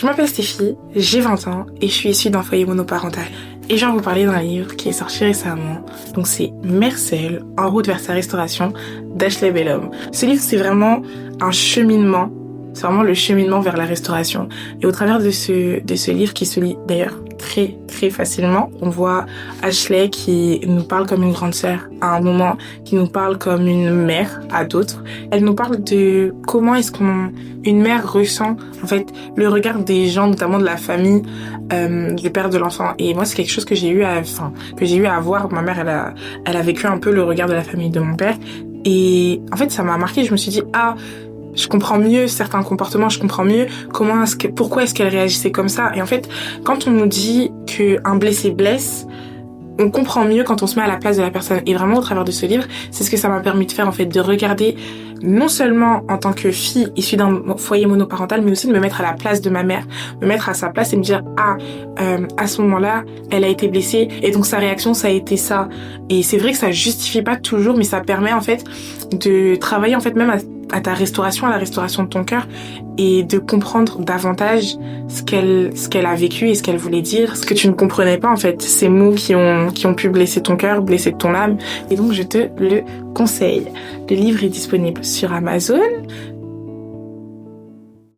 Je m'appelle Stéphie, j'ai 20 ans et je suis issue d'un foyer monoparental. Et je viens vous parler d'un livre qui est sorti récemment. Donc c'est Mère seule, en route vers sa restauration d'Ashley Bellum. Ce livre, c'est vraiment un cheminement. C'est vraiment le cheminement vers la restauration. Et au travers de ce livre qui se lit d'ailleurs très très facilement, on voit Ashley qui nous parle comme une grande sœur à un moment, qui nous parle comme une mère à d'autres. Elle nous parle de comment est-ce qu'une mère ressent en fait le regard des gens, notamment de la famille, du père de l'enfant. Et moi, c'est quelque chose que j'ai eu à voir. Ma mère, elle a vécu un peu le regard de la famille de mon père. Et en fait, ça m'a marqué. Je me suis dit, je comprends mieux certains comportements, je comprends mieux pourquoi est-ce qu'elle réagissait comme ça. Et en fait, quand on nous dit qu'un blessé blesse, on comprend mieux quand on se met à la place de la personne. Et vraiment, au travers de ce livre, c'est ce que ça m'a permis de faire, en fait, de regarder non seulement en tant que fille issue d'un foyer monoparental, mais aussi de me mettre à la place de ma mère, me mettre à sa place et me dire, à ce moment-là, elle a été blessée, et donc sa réaction, ça a été ça. Et c'est vrai que ça justifie pas toujours, mais ça permet, en fait, de travailler, en fait, même à ta restauration, à la restauration de ton cœur, et de comprendre davantage ce qu'elle a vécu et ce qu'elle voulait dire, ce que tu ne comprenais pas en fait, ces mots qui ont pu blesser ton cœur, blesser ton âme. Et donc je te le conseille. Le livre est disponible sur Amazon,